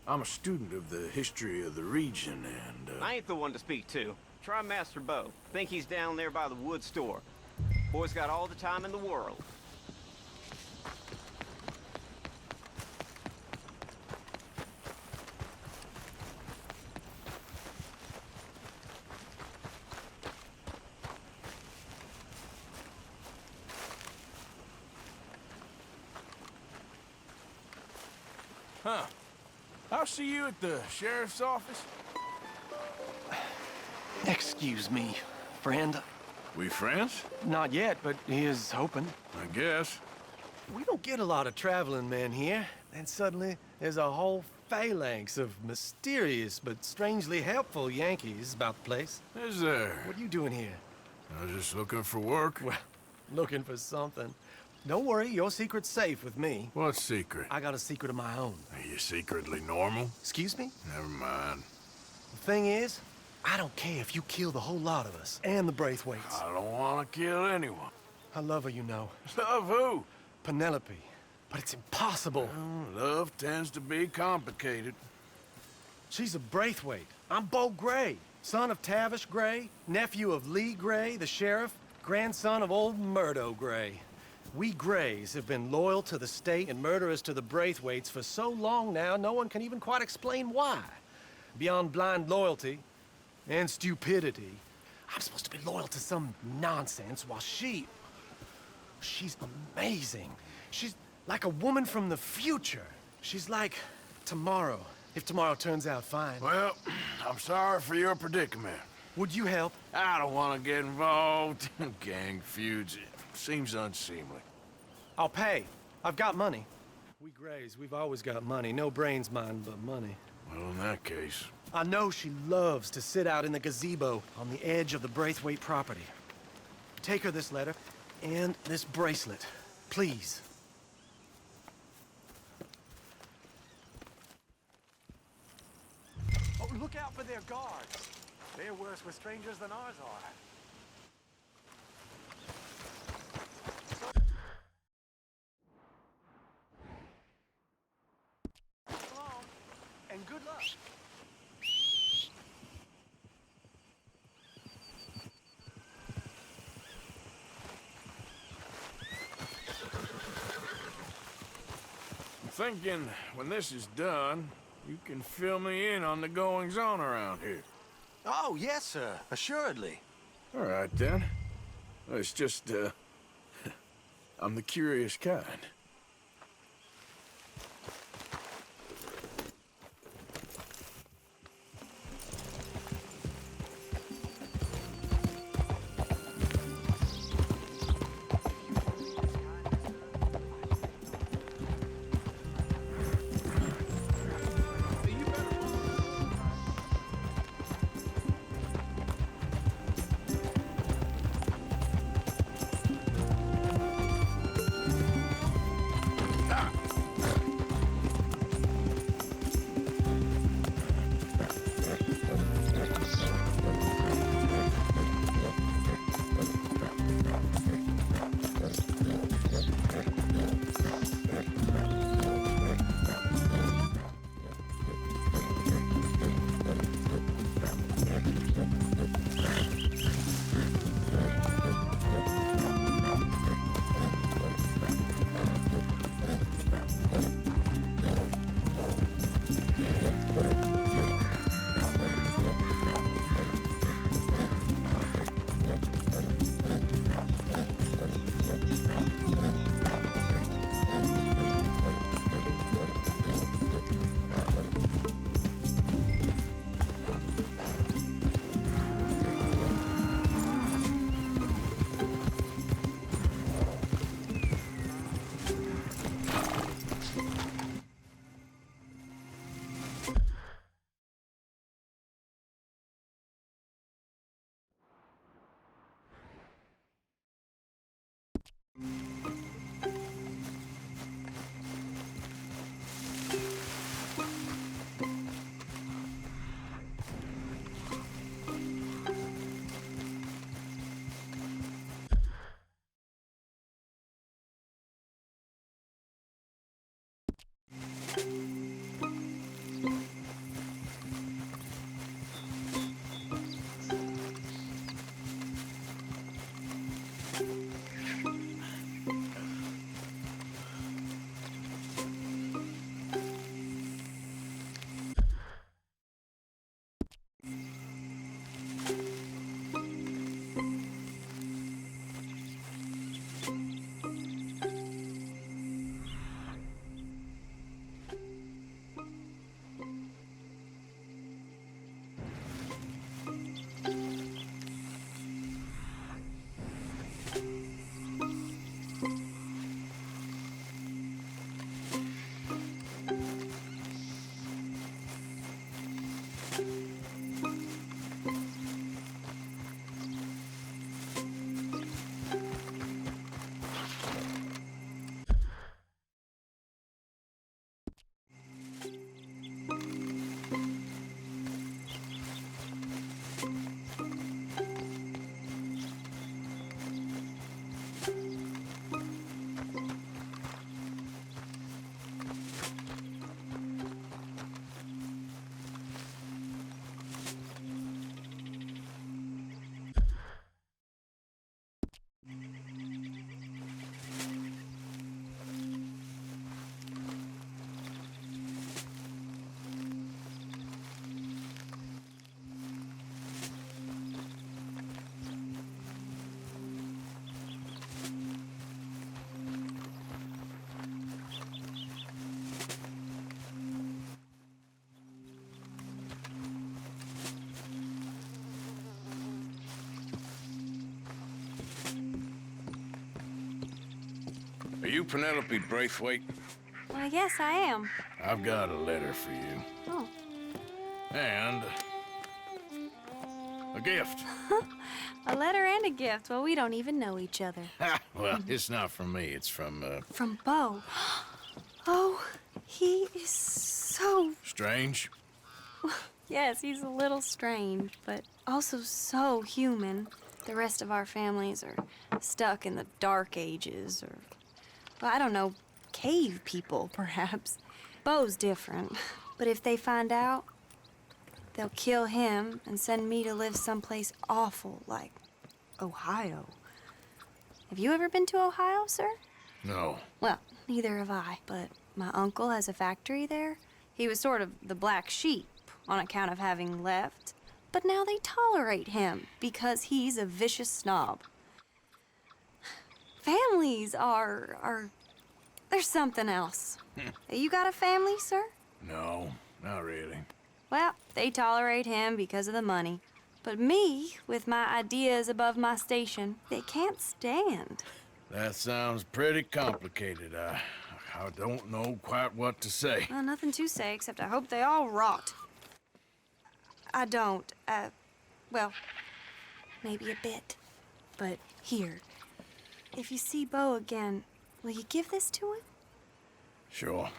I'm a student of the history of the region, and, I ain't the one to speak to. Try Master Bo. Think he's down there by the wood store. Boy's got all the time in the world. Huh. I'll see you at the sheriff's office. Excuse me, friend. We friends? Not yet, but he is hoping. I guess. We don't get a lot of traveling men here. And suddenly, there's a whole phalanx of mysterious but strangely helpful Yankees about the place. Is there? What are you doing here? I was just looking for work. Well, looking for something. Don't worry, your secret's safe with me. What secret? I got a secret of my own. Are you secretly normal? Excuse me? Never mind. The thing is, I don't care if you kill the whole lot of us, and the Braithwaites. I don't want to kill anyone. I love her, you know. Love who? Penelope. but it's impossible. Well, love tends to be complicated. She's a Braithwaite. I'm Beau Gray, son of Tavish Gray, nephew of Lee Gray, the sheriff, grandson of old Murdo Gray. We Grays have been loyal to the state and murderers to the Braithwaites for so long now, no one can even quite explain why. Beyond blind loyalty and stupidity, I'm supposed to be loyal to some nonsense while she's amazing. She's like a woman from the future. She's like tomorrow, if tomorrow turns out fine. Well, I'm sorry for your predicament. Would you help? I don't want to get involved in gang feuds. It seems unseemly. I'll pay. I've got money. We Grays, we've always got money. No brains, mind, but money. Well, in that case... I know she loves to sit out in the gazebo on the edge of the Braithwaite property. Take her this letter and this bracelet, please. Oh, look out for their guards. They're worse with strangers than ours are. So long, and good luck. I'm thinking when this is done, you can fill me in on the goings-on around here. Oh, yes, sir. Assuredly. All right, then. It's just, I'm the curious kind. you Penelope Braithwaite? Well, yes, I am. I've got a letter for you. Oh. And a gift. A letter and a gift. Well, we don't even know each other. Well, it's not from me. It's from, From Bo. Oh, he is so... Strange? Yes, he's a little strange, but also so human. The rest of our families are stuck in the Dark Ages, or, well, I don't know, cave people, perhaps. Bo's different, but if they find out, they'll kill him and send me to live someplace awful like Ohio. Have you ever been to Ohio, sir? No. Well, neither have I, but my uncle has a factory there. He was sort of the black sheep on account of having left, but now they tolerate him because he's a vicious snob. Families are there's something else. You got a family, sir? No, not really. Well, they tolerate him because of the money. But me, with my ideas above my station, they can't stand. That sounds pretty complicated. I don't know quite what to say. Well, nothing to say, except I hope they all rot. I don't, well, maybe a bit. But here, if you see Bo again, will you give this to him? Sure.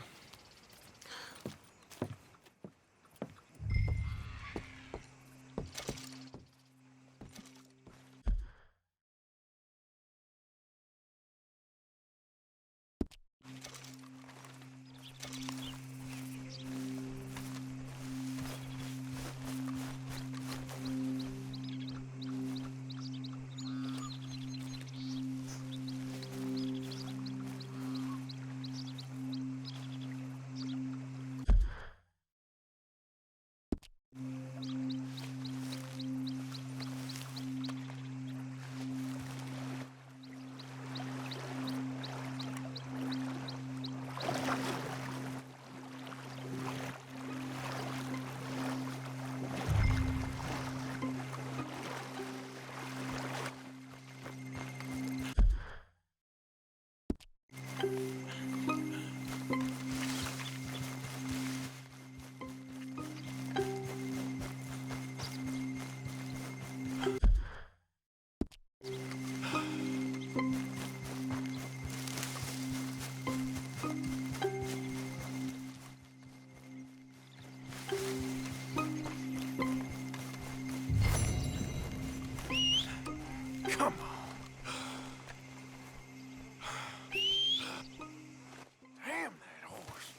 Come on. Damn that horse.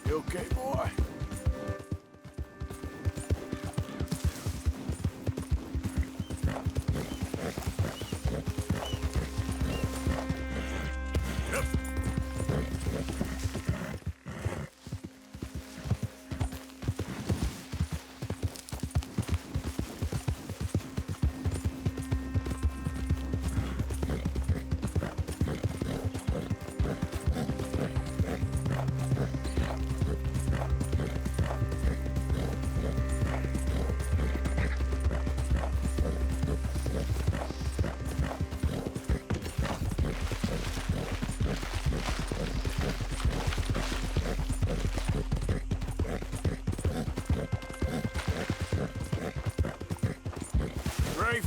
You okay, boy?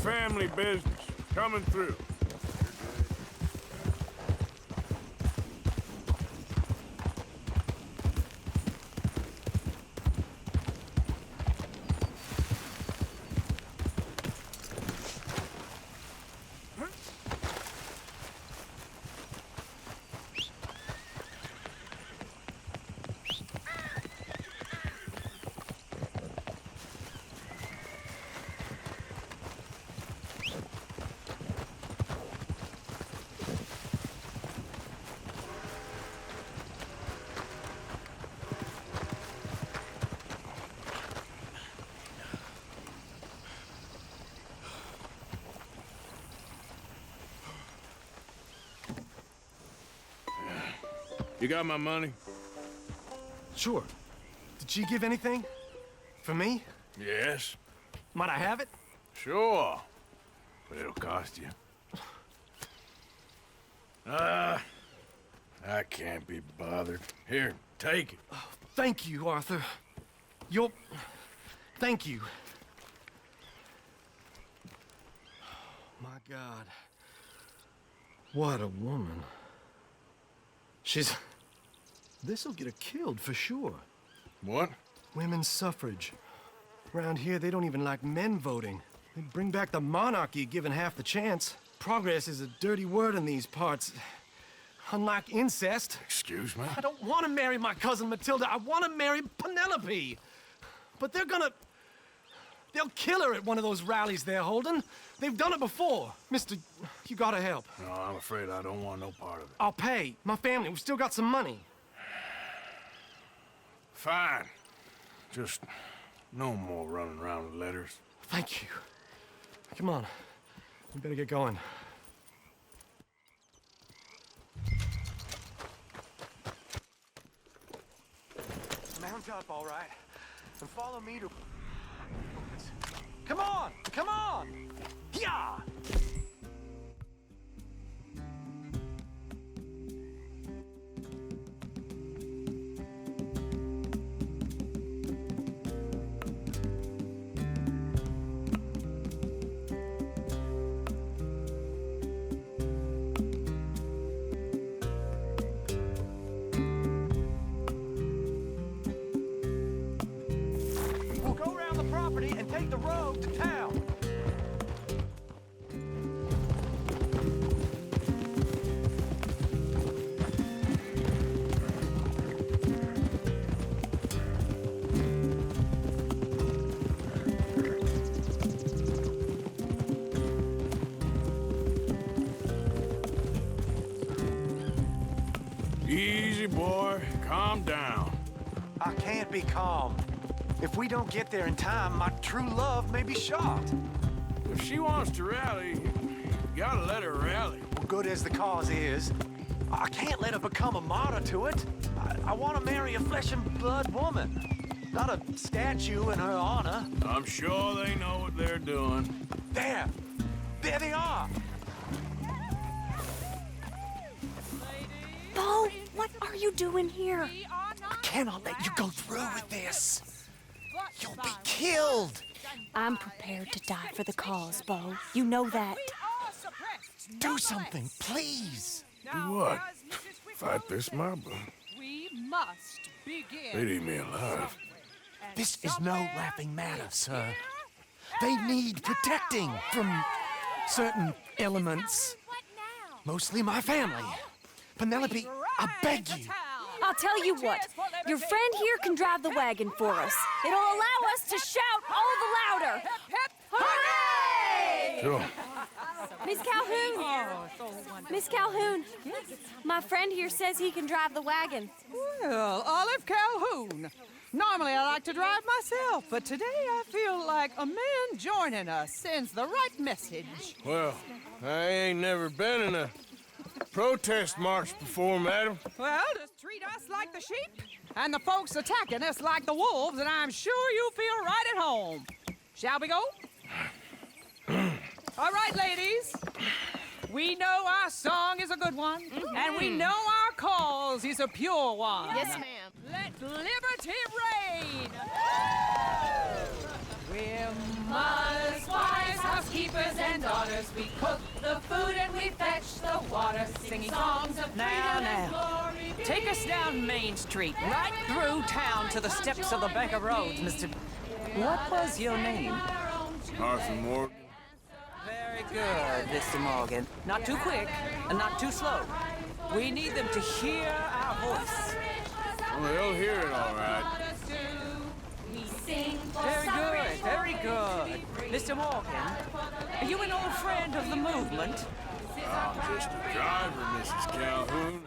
family business. Coming through. You got my money? Sure. Did she give anything? For me? Yes. Might I have it? Sure. But it'll cost you. I can't be bothered. Here, take it. Oh, thank you, Arthur. Thank you. Oh, my God. What a woman. This'll get her killed for sure. What? Women's suffrage. Around here, they don't even like men voting. They'd bring back the monarchy given half the chance. Progress is a dirty word in these parts. Unlike incest. Excuse me? I don't want to marry my cousin Matilda. I want to marry Penelope. But they'll kill her at one of those rallies they're holding. They've done it before. Mister, you gotta help. No, I'm afraid I don't want no part of it. I'll pay. My family, we've still got some money. Fine. Just no more running around with letters. Thank you. Come on. We better get going. Mount up, all right, and follow me to... Come on! Come on! Yeah! We'll go around the property and take the road to town. Easy, boy. Calm down. I can't be calm. If we don't get there in time, my true love may be shot. If she wants to rally, you gotta let her rally. Well, good as the cause is, I can't let her become a martyr to it. I want to marry a flesh and blood woman, not a statue in her honor. I'm sure they know what they're doing. There they are. Bo, what are you doing here? I cannot let you go through with this. You'll be killed. I'm prepared to die for the cause, Bo. You know that. Do something, please. Do what? Fight this mob? We must begin. They'd eat me alive. This is no laughing matter, sir. They need protecting from certain elements. Mostly my family. Penelope, I beg you. I'll tell you what. Your friend here can drive the wagon for us. It'll allow us to shout all the louder. Hooray! Sure. Miss Calhoun. Miss Calhoun. My friend here says he can drive the wagon. Well, Olive Calhoun. Normally I like to drive myself, but today I feel like a man joining us sends the right message. Well, I ain't never been in a protest march before, madam. Well, just treat us like the sheep, and the folks attacking us like the wolves, and I'm sure you feel right at home. Shall we go? All right, ladies. We know our song is a good one, and we know our cause is a pure one. Yes, ma'am. Let liberty reign! We're mothers, wives, housekeepers, and daughters. We cook the food and we fetch the water, singing songs of freedom and glory. Take us down Main Street, right through town to the steps of the Bank of Roads, Mr. What was your name? Arthur Morgan. Very good, Mr. Morgan. Not too quick and not too slow. We need them to hear our voice. Well, they'll hear it all right. Very good, very good. Mr. Morgan, are you an old friend of the movement? I'm just a driver, Mrs. Calhoun.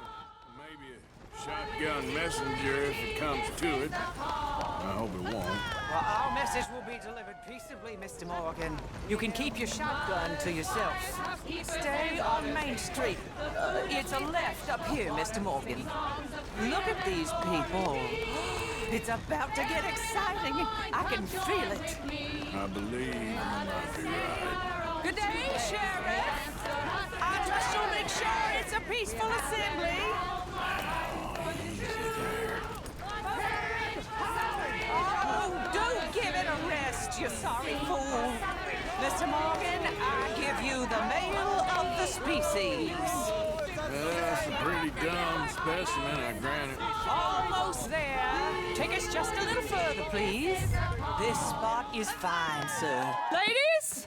Maybe a shotgun messenger if it comes to it. I hope it won't. Well, our message will be delivered peaceably, Mr. Morgan. You can keep your shotgun to yourself. Stay on Main Street. It's a left up here, Mr. Morgan. Look at these people. It's about to get exciting. I can feel it. I believe you might be right. Good day, Sheriff. I trust you'll make sure it's a peaceful assembly. Oh, do give it a rest, you sorry fool. Mr. Morgan, I give you the male of the species. That's a pretty dumb specimen, I grant it. Almost there. Take us just a little further, please. This spot is fine, sir. Ladies,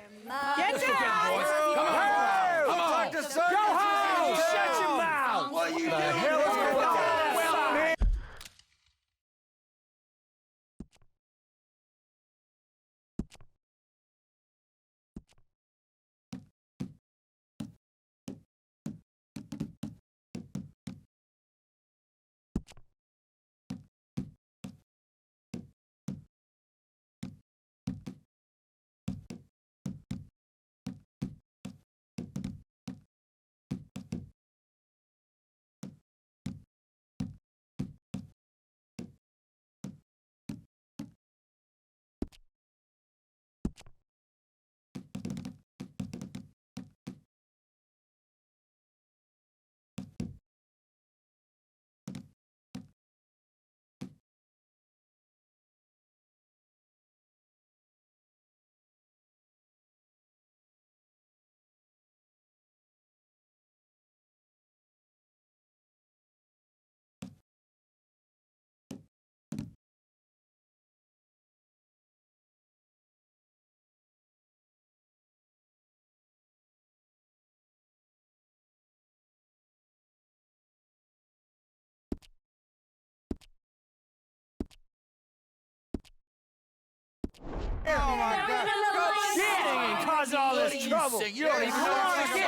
get down! Come on! Come on! Go home! Shut your mouth! What are you doing? Oh my God! Go shitting and cause all this trouble. You don't even know what's going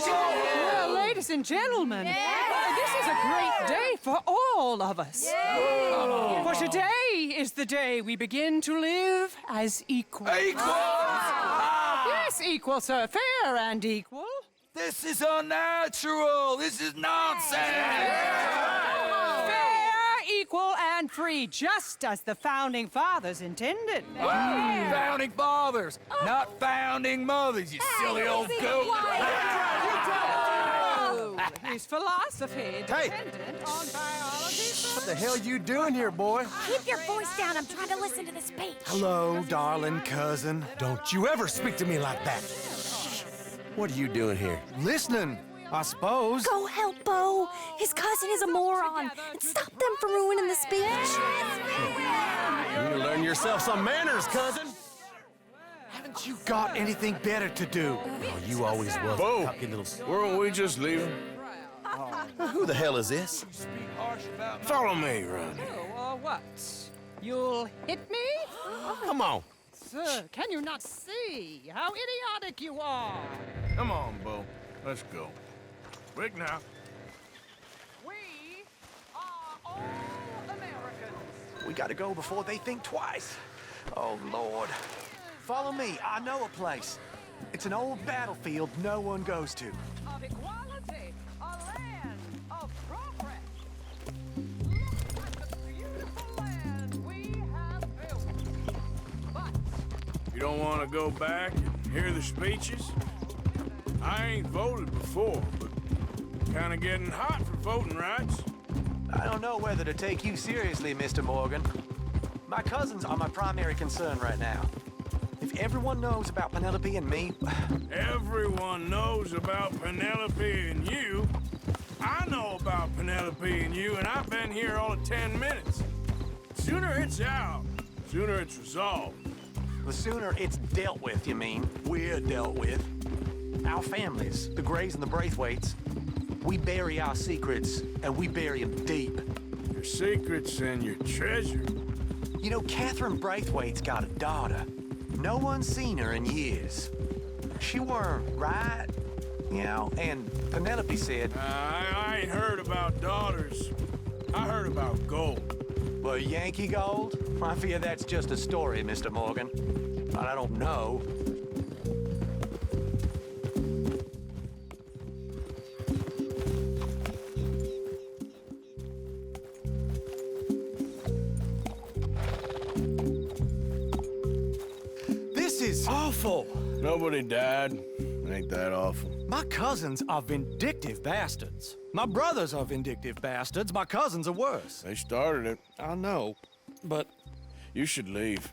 Well, ladies and gentlemen, this is a great day for all of us. For today is the day we begin to live as equals. Yes, equal, sir. Fair and equal. This is unnatural. This is nonsense. Fair, equal, and free, just as the Founding Fathers intended. Founding fathers, not founding mothers, you silly old goat. His philosophy dependent on biology. What the hell you doing here, boy? Keep your voice down. I'm trying to listen to the speech. Hello, darling cousin. Don't you ever speak to me like that. What are you doing here? Listening, I suppose. Go help Bo. His cousin is a moron. And stop them from ruining the speech. You need to learn yourself some manners, cousin. Haven't you got anything better to do? Oh, you always was. Bo, weren't we just leaving? Who the hell is this? Follow me, Ronnie. What? You'll hit me? Come on. Sir, can you not see how idiotic you are? Come on, Bo. Let's go. Quick now. We are all Americans. We gotta go before they think twice. Oh, Lord. Follow me. I know a place. It's an old battlefield no one goes to. Of equality, a land of progress. Look at the beautiful land we have built. But You don't want to go back and hear the speeches? I ain't voted before, but kind of getting hot for voting rights. I don't know whether to take you seriously, Mr. Morgan. My cousins are my primary concern right now. If everyone knows about Penelope and me... Everyone knows about Penelope and you. I know about Penelope and you, and I've been here all of 10 minutes. Sooner it's out, sooner it's resolved. The sooner it's dealt with, you mean? We're dealt with. Our families, the Grays and the Braithwaites, we bury our secrets, and we bury them deep. Your secrets and your treasure. You know, Catherine Braithwaite's got a daughter. No one's seen her in years. She weren't right, you know, and Penelope said... I ain't heard about daughters. I heard about gold. Well, Yankee gold? I fear that's just a story, Mr. Morgan. But I don't know. This is awful. Nobody died. Ain't that awful? My cousins are vindictive bastards. My brothers are vindictive bastards. My cousins are worse. They started it. I know, but... You should leave.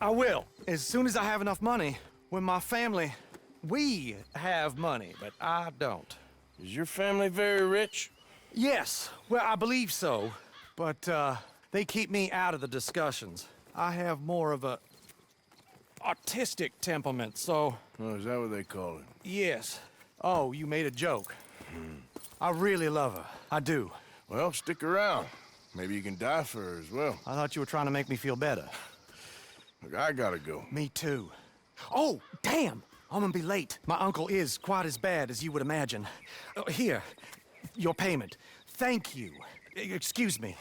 I will, as soon as I have enough money. When my family... We have money, but I don't. Is your family very rich? Yes, well, I believe so. But, they keep me out of the discussions. I have more of a... artistic temperament, so... Oh, is that what they call it? Yes. Oh, you made a joke. I really love her. I do. Well, stick around. Maybe you can die for her as well. I thought you were trying to make me feel better. Look, I gotta go. Me too. Oh, damn! I'm gonna be late. My uncle is quite as bad as you would imagine. Here, your payment. Thank you. Excuse me.